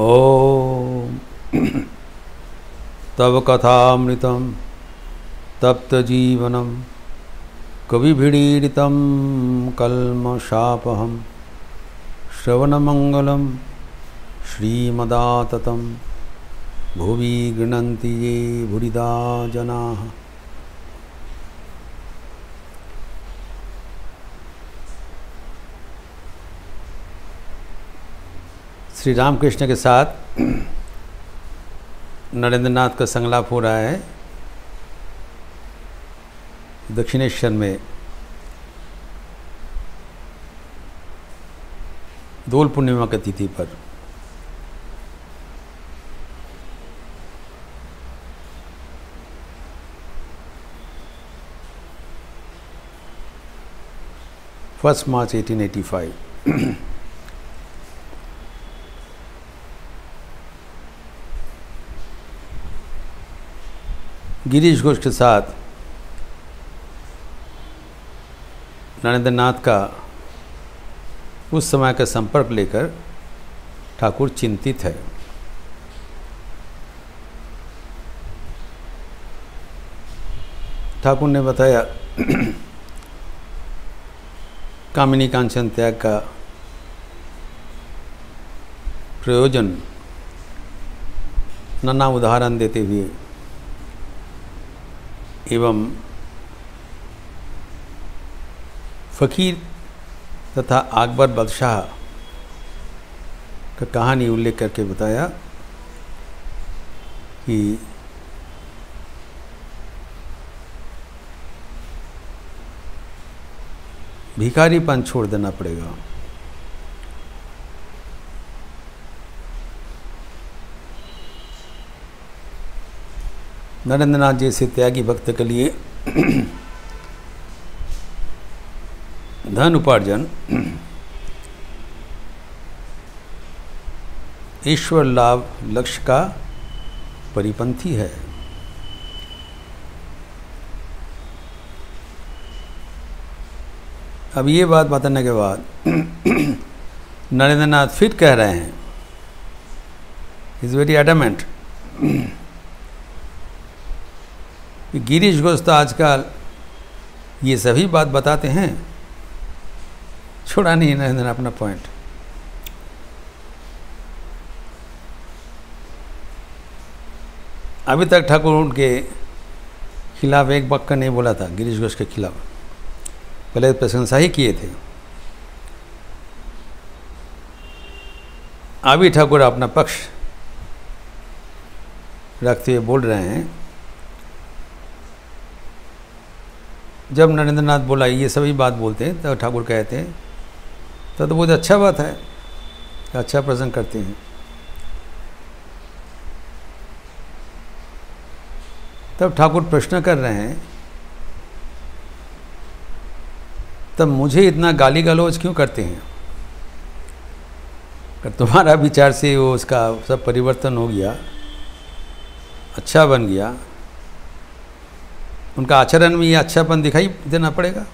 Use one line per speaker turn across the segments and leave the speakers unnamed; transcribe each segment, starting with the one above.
ॐ तव कथामृतं तप्तजीवनं कविभिरीडितं कल्मषापहं श्रवणमङ्गलं श्रीमदाततं भुवि गृह्णन्ति ये भुरिदा जनाः। श्री रामकृष्ण के साथ नरेंद्रनाथ का संगलाप हो रहा है दक्षिणेश्वर में दोल पूर्णिमा की तिथि पर। First March 1885। गिरीश घोष के साथ नरेंद्रनाथ का उस समय का संपर्क लेकर ठाकुर चिंतित है। ठाकुर ने बताया कामिनी कांचन त्याग का प्रयोजन नाना उदाहरण देते हुए एवं फ़कीर तथा अकबर बादशाह का कहानी उल्लेख करके बताया कि भिखारीपन छोड़ देना पड़ेगा। नरेंद्रनाथ जैसे त्यागी भक्त के लिए धन उपार्जन ईश्वर लाभ लक्ष्य का परिपंथी है। अब ये बात बताने के बाद नरेंद्रनाथ फिर कह रहे हैं, is very adamant, Girish Ghosh तो आजकल ये सभी बात बताते हैं, छोड़ा नहीं नरेंद्र अपना पॉइंट। अभी तक ठाकुर उनके खिलाफ एक बक्का नहीं बोला था, गिरीश घोष के खिलाफ पहले प्रशंसा ही किए थे। अभी ठाकुर अपना पक्ष रखते हुए बोल रहे हैं। जब नरेंद्रनाथ बोला ये सभी बात बोलते हैं तो ठाकुर कहते हैं तो बहुत अच्छा बात है, अच्छा प्रसंग करते हैं। तब ठाकुर प्रश्न कर रहे हैं, तब मुझे इतना गाली गलौज क्यों करते हैं? अगर तुम्हारा विचार से वो उसका सब परिवर्तन हो गया, अच्छा बन गया, उनका आचरण में ये अच्छापन दिखाई देना पड़ेगा।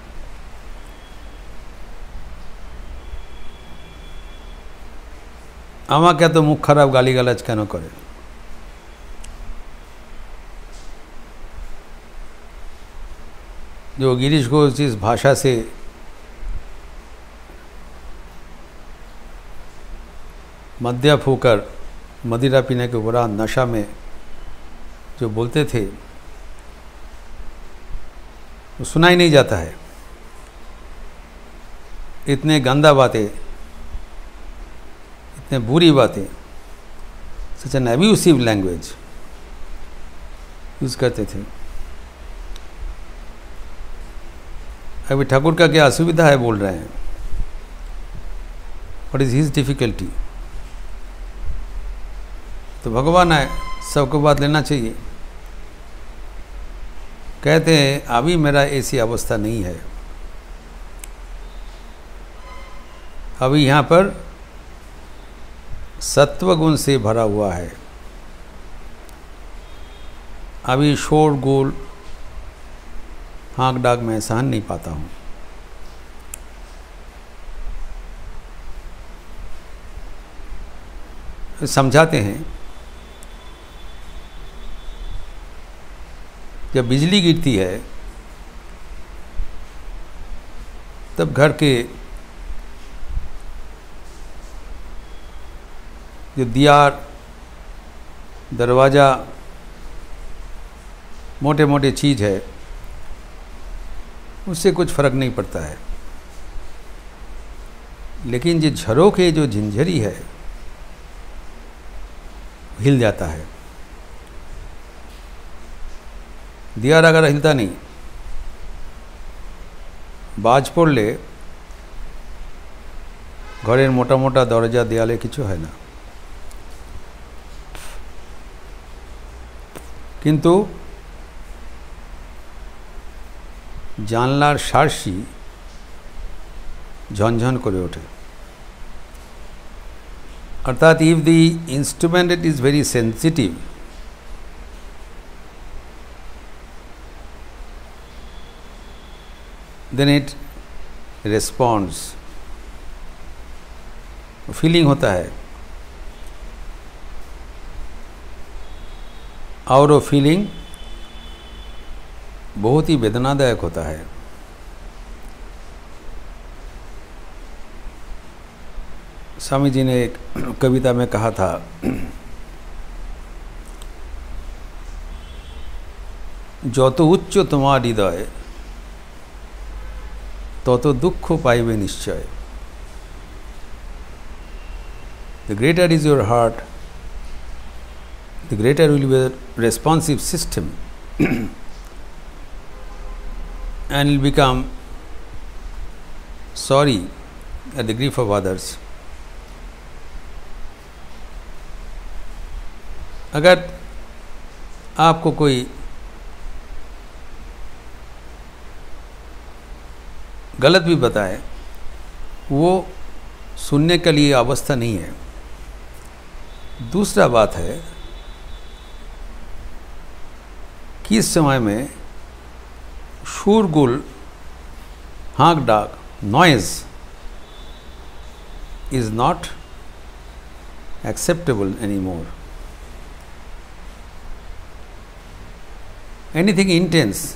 आमा क्या तो मुख खराब गाली गलौज क्या न करे। जो गिरीश घोष जिस भाषा से मद्यप होकर मदिरा पीने के बुरा नशा में जो बोलते थे वो सुना ही नहीं जाता है। इतने गंदा बातें, इतने बुरी बातें, such an abusive language use करते थे। अभी ठाकुर का क्या असुविधा है बोल रहे हैं, व्हाट इज़ हिज डिफ़िकल्टी? तो भगवान है, सबको बात लेना चाहिए। कहते हैं अभी मेरा ऐसी अवस्था नहीं है, अभी यहाँ पर सत्वगुण से भरा हुआ है। अभी शोर गोल हाँक डाक मैं सहन नहीं पाता हूँ। समझाते हैं, जब बिजली गिरती है तब घर के जो दीवार, दरवाज़ा, मोटे मोटे चीज़ है, उससे कुछ फर्क नहीं पड़ता है। लेकिन जो झरोखे, जो झंझरी है, हिल जाता है। दीवार अगर हिलता नहीं, बाज पड़ले घरेर मोटा मोटा दरजा देयाले किछु है ना। किन्तु जानलार शार्शी झनझन करे ओठे। अर्थात if the instrument it is very sensitive, then it responds. Feeling होता है और वो फीलिंग बहुत ही वेदनादायक होता है। स्वामी जी ने एक कविता में कहा था, যত উচ্চ তোমার হৃদয় তত দুঃখ পাইবে নিশ্চয়। The greater is your heart, the greater will be the responsive system and will become sorry at the grief of others. अगर आपको कोई गलत भी बताए, वो सुनने के लिए अवस्था नहीं है। दूसरा बात है कि इस समय में शोरगुल, हाँक डाक, noise is not acceptable any more. Anything intense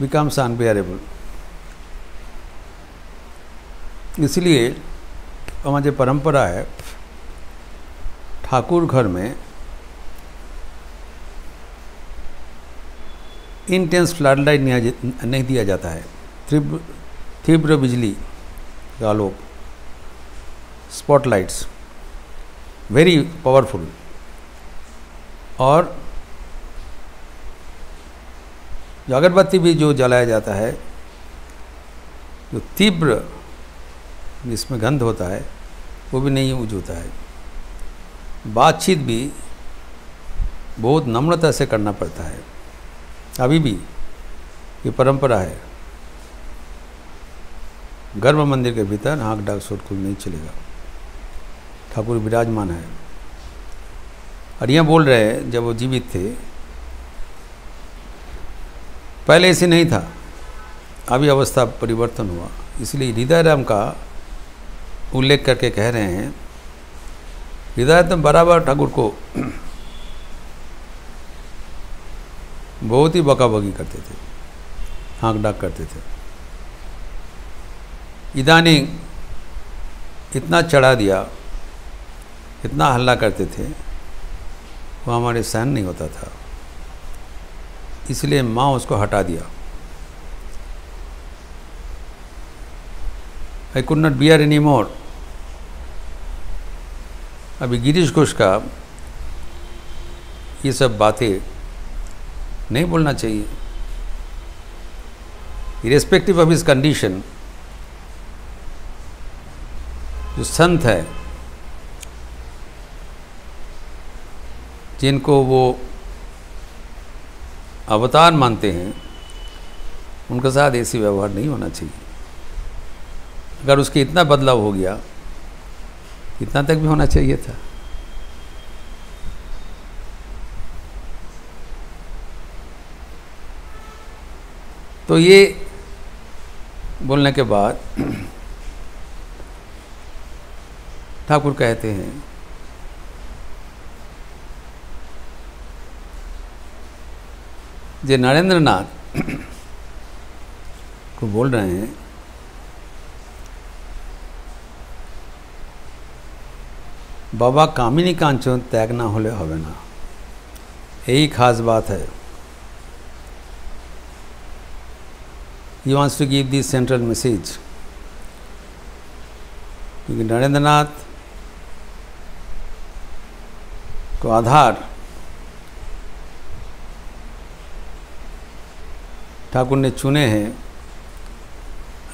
becomes unbearable। इसलिए हमारी परंपरा है, ठाकुर घर में इंटेंस फ्लड लाइट नहीं दिया जाता है। तीव्र बिजली का आलोक, स्पॉटलाइट्स, वेरी पावरफुल। और जो अगरबत्ती भी जो जलाया जाता है, जो तीव्र जिसमें गंध होता है, वो भी नहीं यूज होता है। बातचीत भी बहुत नम्रता से करना पड़ता है। अभी भी ये परंपरा है, गर्भ मंदिर के भीतर हाँक डाक शोरगुल नहीं चलेगा। ठाकुर विराजमान है। और यह बोल रहे हैं, जब वो जीवित थे पहले ऐसे नहीं था, अभी अवस्था परिवर्तन हुआ। इसलिए हृदय राम का उल्लेख करके कह रहे हैं, हृदय राम बराबर ठाकुर को बहुत ही बकाबकी करते थे, हाँक डाक करते थे। इदानी इतना चढ़ा दिया, इतना हल्ला करते थे, वो हमारे सहन नहीं होता था। इसलिए माँ उसको हटा दिया। I could not bear any more. अभी गिरीश घोष का ये सब बातें नहीं बोलना चाहिए। इरेस्पेक्टिव ऑफ हिज कंडीशन, जो संत है, जिनको वो अवतार मानते हैं, उनके साथ ऐसी व्यवहार नहीं होना चाहिए। अगर उसके इतना बदलाव हो गया, इतना तक भी होना चाहिए था। तो ये बोलने के बाद ठाकुर कहते हैं जे नरेंद्र नाथ को बोल रहे हैं बाबा कामिनी कांचन त्याग ना होले होवे ना, यही खास बात है। He wants to give this central message, क्योंकि नरेंद्र नाथ को आधार ठाकुर ने चुने हैं।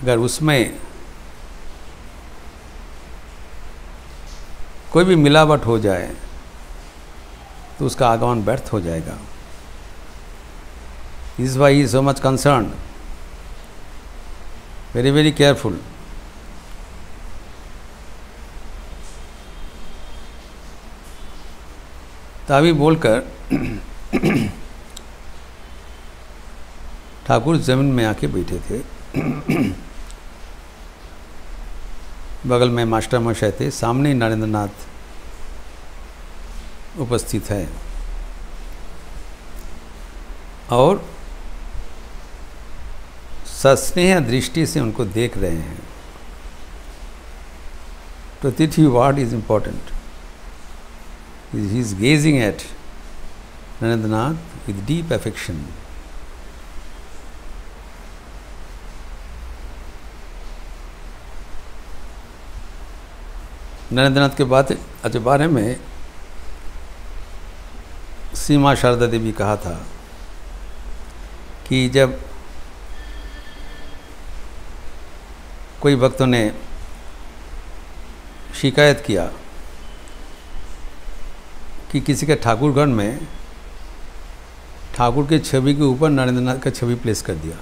अगर उसमें कोई भी मिलावट हो जाए तो उसका आगमन व्यर्थ हो जाएगा। This is why he is so much concerned, very very careful। Tawi बोलकर ठाकुर जमीन में आके बैठे थे। बगल में मास्टर मशाय थे, सामने नरेंद्र नाथ उपस्थित है और सस्नेह दृष्टि से उनको देख रहे हैं। प्रतिथि word is important. He is gazing at Narendra Nath with deep affection. Narendra Nath के बारे में सीमा शारदा देवी कहा था कि जब कोई भक्तों ने शिकायत किया कि किसी के ठाकुरगढ़ में ठाकुर के छवि के ऊपर नरेंद्र नाथ का छवि प्लेस कर दिया,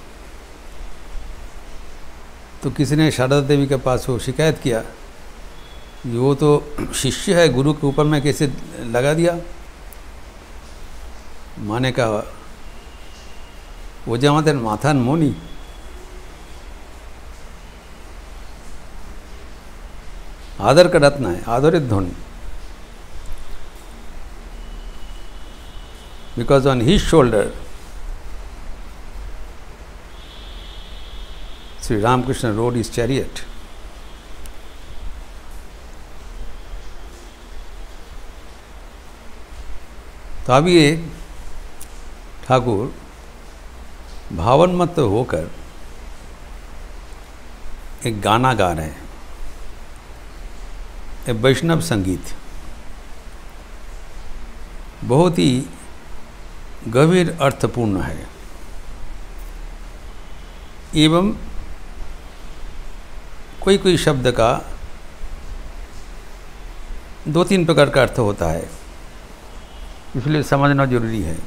तो किसी ने शारदा देवी के पास वो शिकायत किया, वो तो शिष्य है, गुरु के ऊपर में कैसे लगा दिया। माने कहा वो जो हमारे माथान मोनी, आदर का रत्न है, आदरित धन। Because on his shoulder Shri Ramakrishna rode is chariot. तो अभी ये ठाकुर भावन्मत्त होकर एक गाना गा रहे हैं, एक वैष्णव संगीत, बहुत ही गंभीर अर्थपूर्ण है एवं कोई कोई शब्द का 2-3 प्रकार का अर्थ होता है, इसलिए समझना जरूरी है।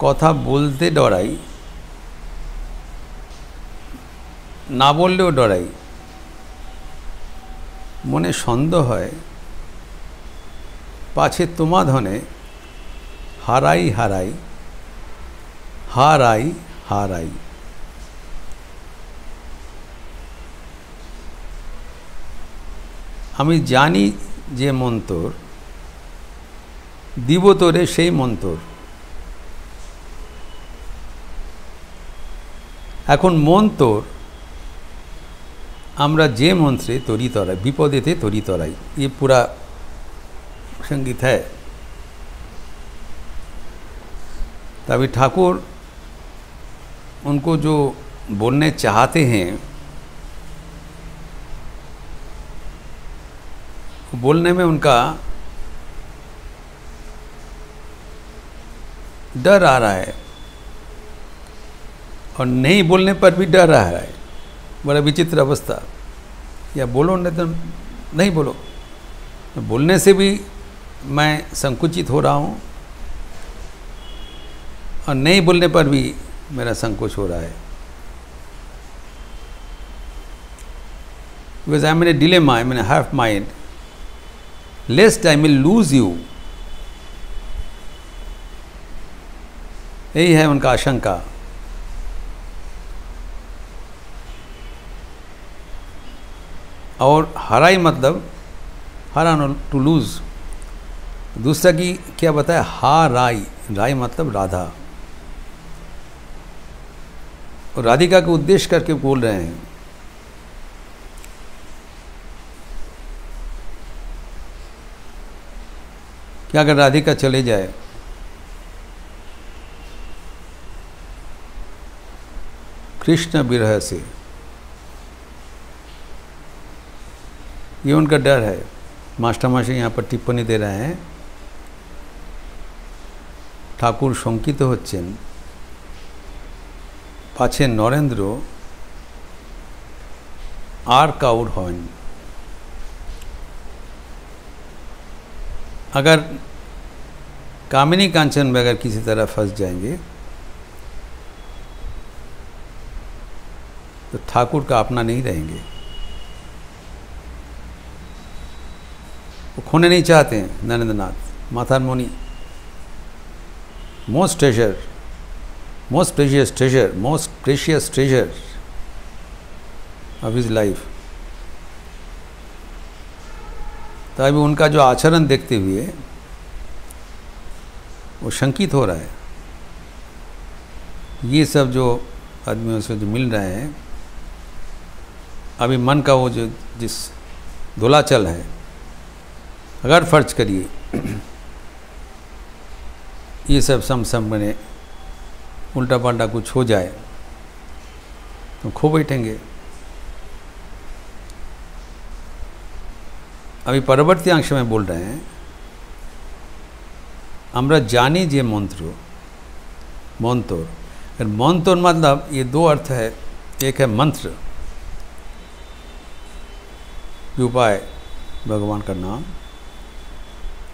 कथा बोलते डराई, ना बोललेও डराई, मने सन्देह है पाछे तुम्हा धने हाराई हाराई हाराई हाराई। আমি জানি যে মন তোর, দিব তোরে সেই মন তোর। এখন মন তোর আমরা যে মন্ত্রে তরি তরাই, विपदेते तरी तराई, ये पूरा संगीत है। तभी ठाकुर उनको जो बोलने चाहते हैं बोलने में उनका डर आ रहा है और नहीं बोलने पर भी डर आ रहा है। बड़ा विचित्र अवस्था। या बोलो नहीं तो नहीं बोलो, बोलने से भी मैं संकुचित हो रहा हूँ और नहीं बोलने पर भी मेरा संकोच हो रहा है। Because I am in a dilemma, I am in a half mind, lest I will lose you। यही है उनका आशंका। और हराई मतलब हराना, टू लूज़। दूसरा की क्या बताया, हा राई, राई मतलब राधा। और राधिका को उद्देश्य करके बोल रहे हैं। क्या अगर राधिका चले जाए कृष्ण विरह से, ये उनका डर है। मास्टर मास्टर यहाँ पर टिप्पणी दे रहे हैं, ठाकुर शंकित होच्छेन पाछे नरेंद्र आर काउर हन। अगर कामिनी कांचन में अगर किसी तरह फंस जाएंगे तो ठाकुर का अपना नहीं रहेंगे। वो खोने नहीं चाहते हैं नरेंद्र नाथ माथार मुनि। Most treasure, most precious treasure, most precious treasure of his life. तो अभी उनका जो आचरण देखते हुए वो शंकित हो रहा है। ये सब जो आदमियों से जो मिल रहे हैं, अभी मन का वो जो जिस धुलाचल है, अगर फर्ज करिए ये सब सम बने उल्टा पाल्टा कुछ हो जाए तो खो बैठेंगे। अभी परवर्ती अंश में बोल रहे हैं, আমরা জানি যে मंत्र मंत्र, मंत्र मतलब ये दो अर्थ है। एक है मंत्र, जो उपाय भगवान का नाम,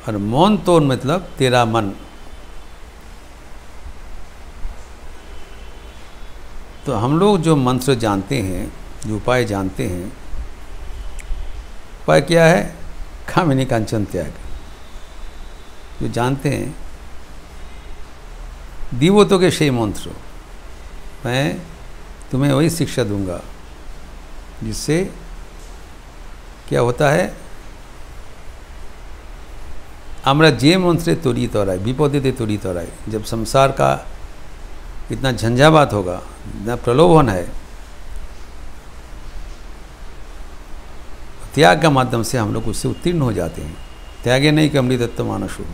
और मंत्र मतलब तेरा मन। तो हम लोग जो मंत्र जानते हैं, जो उपाय जानते हैं, उपाय क्या है, कामिनी कांचन त्याग, जो जानते हैं दिवों के से मंत्र। मैं तुम्हें वही शिक्षा दूंगा जिससे क्या होता है, আমরা যে মন্ত্রে তড়িত হয় विपदे तड़ित है। जब संसार का इतना झंझावात होगा, इतना प्रलोभन है, त्याग का माध्यम से हम लोग उससे उत्तीर्ण हो जाते हैं। त्यागे नहीं कि अमृतत्व मानसु,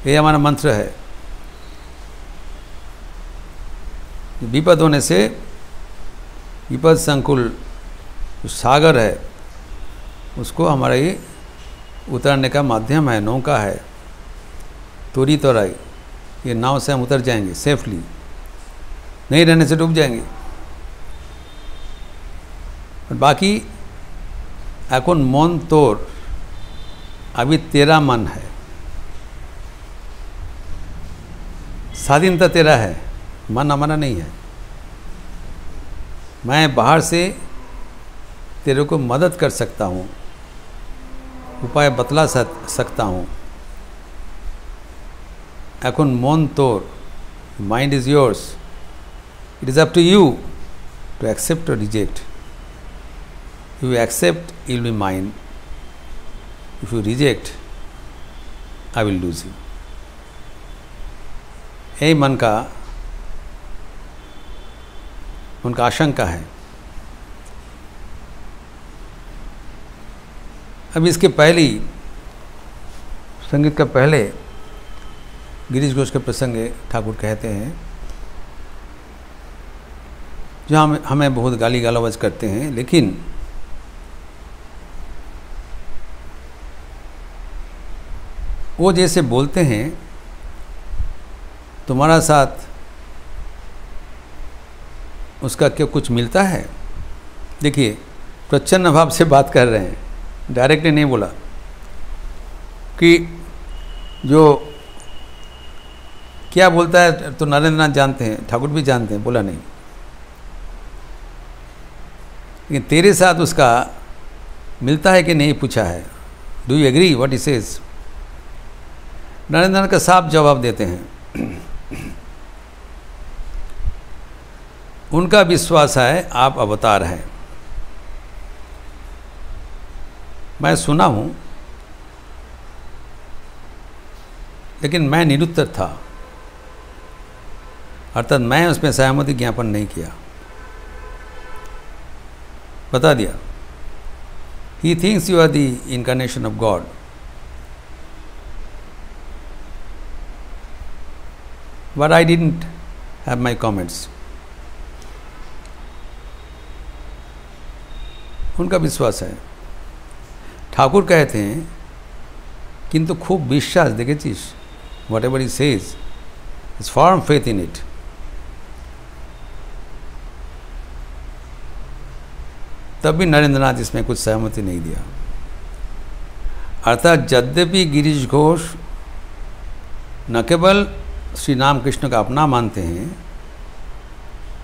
ये हमारा मंत्र है। विपद होने से, विपद संकुल सागर है, उसको हमारा ये उतरने का माध्यम है, नौका है। तोरी तोराई, ये नाव से हम उतर जाएंगे सेफली, नहीं रहने से डूब जाएंगे। और बाकी এখন मन तोर, अभी तेरा मन है, स्वाधीनता तेरा है, मन हमारा नहीं है। मैं बाहर से तेरे को मदद कर सकता हूँ, उपाय बतला सकता हूँ। এখন मन तोर, mind is yours, it is up to you to accept और reject. If you accept, you will be mine. If you reject, I will lose you. यही मन का उनका आशंका है। अब इसके पहले संगीत का पहले गिरीश घोष के प्रसंग ठाकुर कहते हैं, जहाँ हमें बहुत गाली गालावाज करते हैं, लेकिन वो जैसे बोलते हैं, तुम्हारा साथ उसका क्या कुछ मिलता है। देखिए, प्रच्छन्न भाव से बात कर रहे हैं, डायरेक्टली नहीं बोला कि जो क्या बोलता है तो नरेंद्र नाथ जानते हैं, ठाकुर भी जानते हैं, बोला नहीं। लेकिन तेरे साथ उसका मिलता है कि नहीं पूछा है। Do you agree what he says. Narendra का साफ जवाब देते हैं। उनका विश्वास है आप अवतार हैं, मैं सुना हूँ, लेकिन मैं निरुत्तर था, अर्थात मैं उसमें सहमति ज्ञापन नहीं किया, बता दिया। He thinks you are the incarnation of God, but I didn't have my comments. उनका विश्वास है। ठाकुर कहते हैं किंतु खूब विश्वास देखेছিস, whatever he says is form faith in it. तब भी नरेंद्रनाथ इसमें कुछ सहमति नहीं दिया। अर्थात यद्यपि गिरीश घोष न केवल श्री रामकृष्ण का अपना मानते हैं,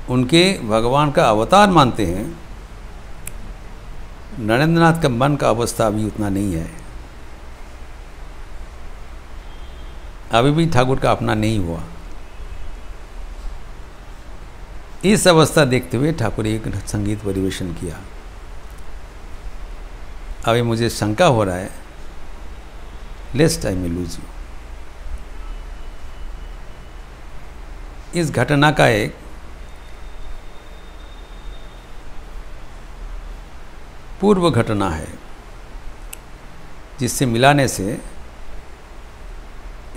उनके भगवान का अवतार मानते हैं, नरेंद्रनाथ का मन का अवस्था अभी उतना नहीं है, अभी भी ठाकुर का अपना नहीं हुआ। इस अवस्था देखते हुए ठाकुर एक संगीत परिवेशन किया। अभी मुझे शंका हो रहा है, लेस्ट आई मे लूज यू। इस घटना का एक पूर्व घटना है, जिससे मिलाने से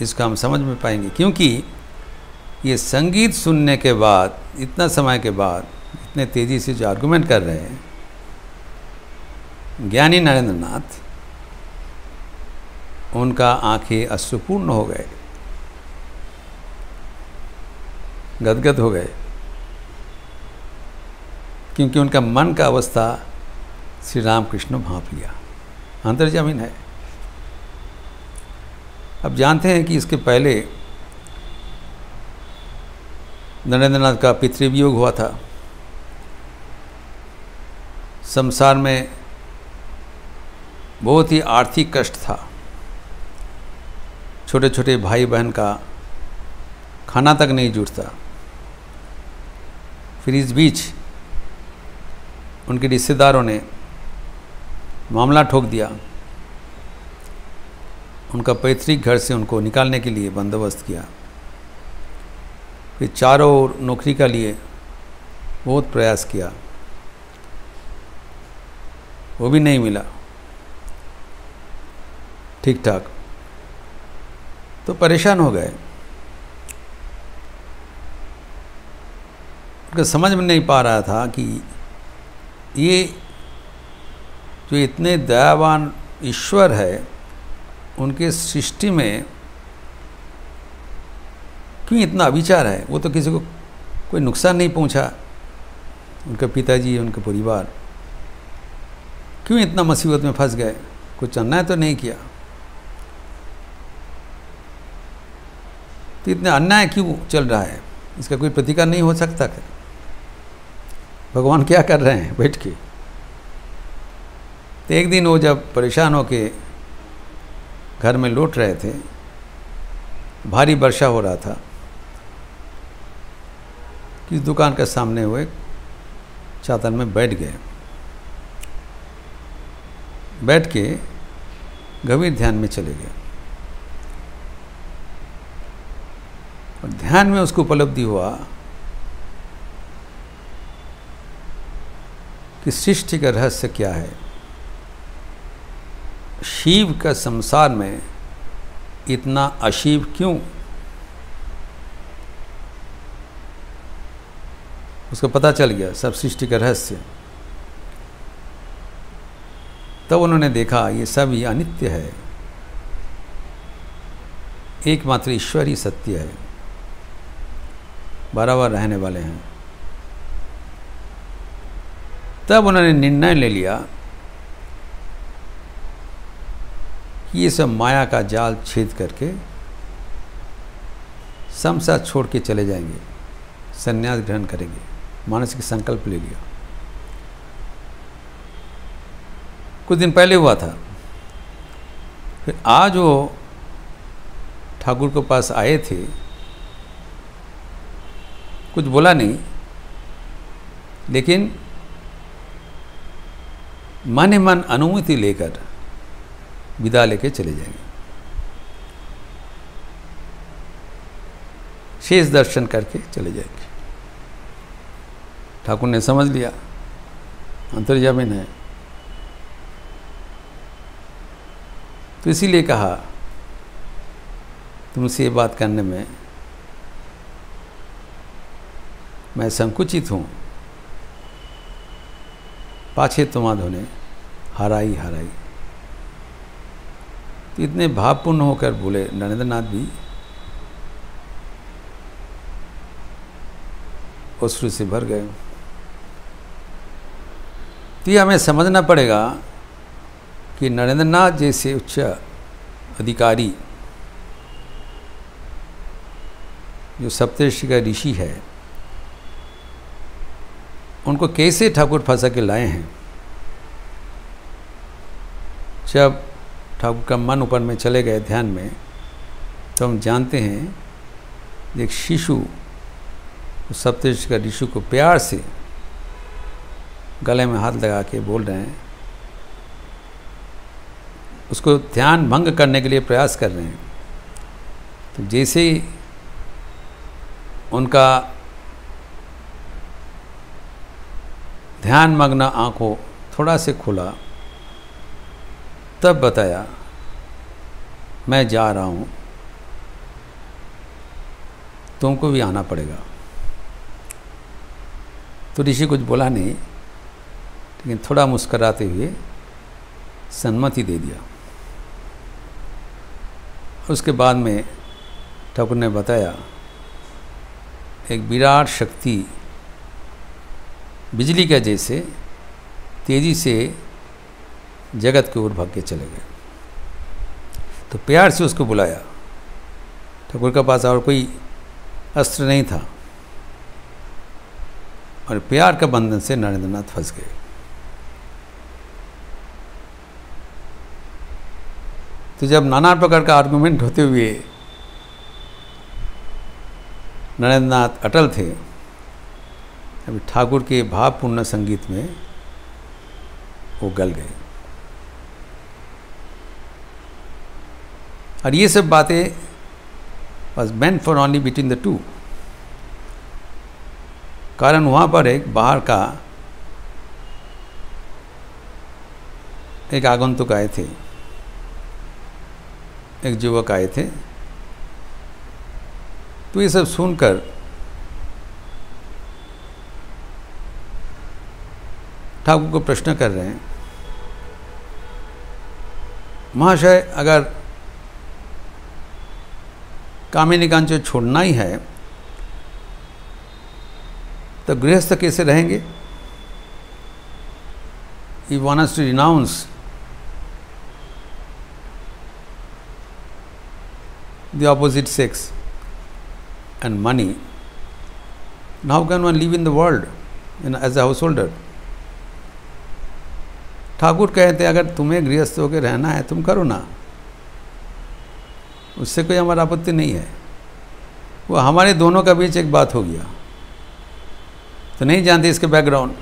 इसको हम समझ में पाएंगे। क्योंकि ये संगीत सुनने के बाद, इतना समय के बाद, इतने तेज़ी से जो आर्गुमेंट कर रहे हैं ज्ञानी नरेंद्रनाथ, उनका आंखें अश्रुपूर्ण हो गए, गदगद हो गए, क्योंकि उनका मन का अवस्था श्री रामकृष्ण भांप लिया, अंतर्जमीन है। अब जानते हैं कि इसके पहले नरेंद्रनाथ का पितृवियोग हुआ था। संसार में बहुत ही आर्थिक कष्ट था, छोटे छोटे भाई बहन का खाना तक नहीं जुटता। फिर इस बीच उनके रिश्तेदारों ने मामला ठोक दिया, उनका पैतृक घर से उनको निकालने के लिए बंदोबस्त किया। फिर चारों ओर नौकरी के लिए बहुत प्रयास किया, वो भी नहीं मिला ठीक ठाक, तो परेशान हो गए। उनका समझ में नहीं पा रहा था कि ये जो इतने दयावान ईश्वर है, उनके सृष्टि में क्यों इतना अविचार है। वो तो किसी को कोई नुकसान नहीं पहुंचा, उनके पिताजी, उनके परिवार क्यों इतना मुसीबत में फंस गए, कुछ अन्याय तो नहीं किया, तो इतने अन्याय क्यों चल रहा है, इसका कोई प्रतिकार नहीं हो सकता क्या? भगवान क्या कर रहे हैं बैठ के? तो एक दिन वो जब परेशान होके घर में लौट रहे थे, भारी वर्षा हो रहा था, किस दुकान के सामने हुए चातल में बैठ गए। बैठ के गंभीर ध्यान में चले गए, और ध्यान में उसको उपलब्धि हुआ कि सृष्टि का रहस्य क्या है, शिव का संसार में इतना अशिव क्यों, उसको पता चल गया सब सृष्टि का रहस्य। तब उन्होंने देखा ये सब ही अनित्य है, एकमात्र ईश्वर ही सत्य है, बराबर रहने वाले हैं। तब उन्होंने निर्णय ले लिया कि ये सब माया का जाल छेद करके संसार छोड़ के चले जाएंगे, संन्यास ग्रहण करेंगे, मानसिक संकल्प ले लिया। कुछ दिन पहले हुआ था। फिर आज वो ठाकुर के पास आए थे, कुछ बोला नहीं, लेकिन मन ही मन अनुमति लेकर विदा लेके चले जाएंगे। शेष दर्शन करके चले जाएंगे। ठाकुर ने समझ लिया अंतर्यामीन है, तो इसीलिए कहा तुमसे ये बात करने में मैं संकुचित हूँ, पाछे तुम्हारे हराई हराई। तो इतने भावपूर्ण होकर बोले नरेंद्रनाथ भी अश्रु से भर गए। तो ये हमें समझना पड़ेगा कि नरेंद्रनाथ जैसे उच्च अधिकारी जो सप्तऋषि का ऋषि है, उनको कैसे ठाकुर फंसा के लाए हैं। जब ठाकुर का मन ऊपर में चले गए ध्यान में, तो हम जानते हैं एक शिशु सप्तऋषि का ऋषि को प्यार से गले में हाथ लगा के बोल रहे हैं, उसको ध्यान भंग करने के लिए प्रयास कर रहे हैं। तो जैसे ही उनका ध्यान मग्न आंखों थोड़ा से खुला, तब बताया मैं जा रहा हूँ, तुमको भी आना पड़ेगा। तो ऋषि कुछ बोला नहीं, लेकिन थोड़ा मुस्कराते हुए सम्मति दे दिया। उसके बाद में ठाकुर ने बताया एक विराट शक्ति बिजली के जैसे तेजी से जगत की ओर भाग के चले गए। तो प्यार से उसको बुलाया। ठाकुर के पास और कोई अस्त्र नहीं था, और प्यार का बंधन से नरेंद्रनाथ फंस गए। तो जब नाना प्रकार का आर्गुमेंट होते हुए नरेंद्रनाथ अटल थे, अभी ठाकुर के भावपूर्ण संगीत में वो गल गए। और ये सब बातें was meant for only between the two। कारण वहाँ पर एक बाहर का एक आगंतुक आए थे, एक युवक आए थे। तो ये सब सुनकर ठाकुर को प्रश्न कर रहे हैं, महाशय अगर कामिनी कांचन छोड़ना ही है तो गृहस्थ कैसे रहेंगे? He wants to renounce the opposite sex and money. And how can one live in the world as a householder? Thakur कहते हैं अगर तुम्हें गृहस्थ होकर रहना है तुम करो ना, उससे कोई हमारा आपत्ति नहीं है। वो हमारे दोनों का बीच एक बात हो गया, तो नहीं जानते इसके बैकग्राउंड,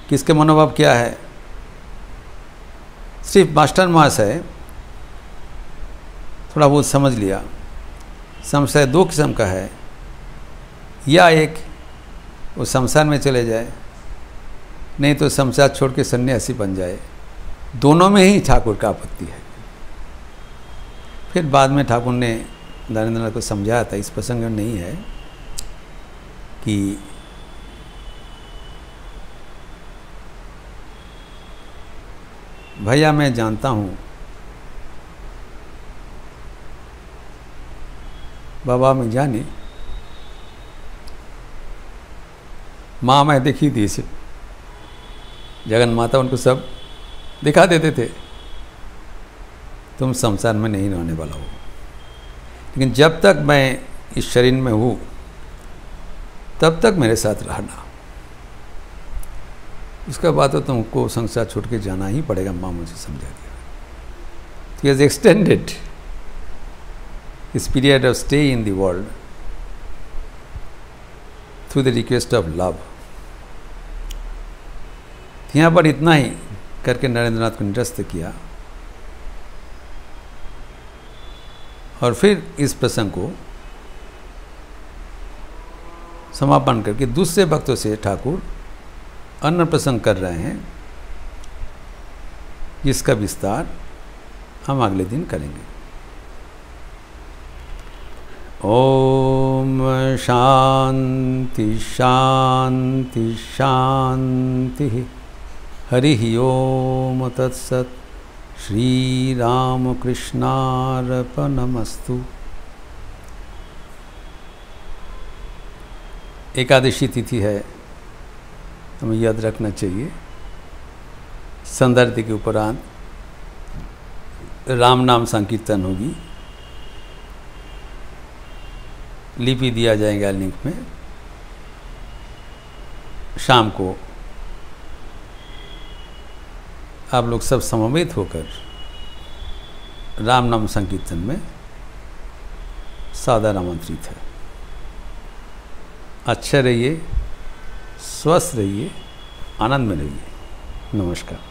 किसके मनोभाव क्या है। सिर्फ मास्टर महाशय थोड़ा बहुत समझ लिया। संशय दो किस्म का है, या एक वो शमशान में चले जाए, नहीं तो शमशान छोड़ के सन्यासी बन जाए। दोनों में ही ठाकुर का आपत्ति है। फिर बाद में ठाकुर ने नरेंद्रनाथ को समझाया था, इस प्रसंग में नहीं है, कि भैया मैं जानता हूँ बाबा मैं जाने, माँ मैं देखी थी इसे, जगन माता उनको सब दिखा देते थे, तुम संसार में नहीं रहने वाला हो। लेकिन जब तक मैं इस शरीर में हूँ तब तक मेरे साथ रहना, उसके बाद तो तुमको संसार छोड़ के जाना ही पड़ेगा। माँ मुझे समझा दिया। He has extended his period of stay in the world through the request of love। यहाँ पर इतना ही करके नरेंद्रनाथ को निरस्त किया। और फिर इस प्रसंग को समापन करके दूसरे भक्तों से ठाकुर अन्न प्रसंग कर रहे हैं, जिसका विस्तार हम अगले दिन करेंगे। ओम शांति शांति शांति। हरि ओम तत्सत। श्री रामकृष्णार्पणमस्तु। एकादशी तिथि है, हमें याद रखना चाहिए। संध्या के उपरांत राम नाम संकीर्तन होगी, लिपि दिया जाएगा लिंक में। शाम को आप लोग सब समवेत होकर राम नाम संकीर्तन में सादर आमंत्रित है। अच्छे रहिए, स्वस्थ रहिए, आनंद में रहिए। नमस्कार।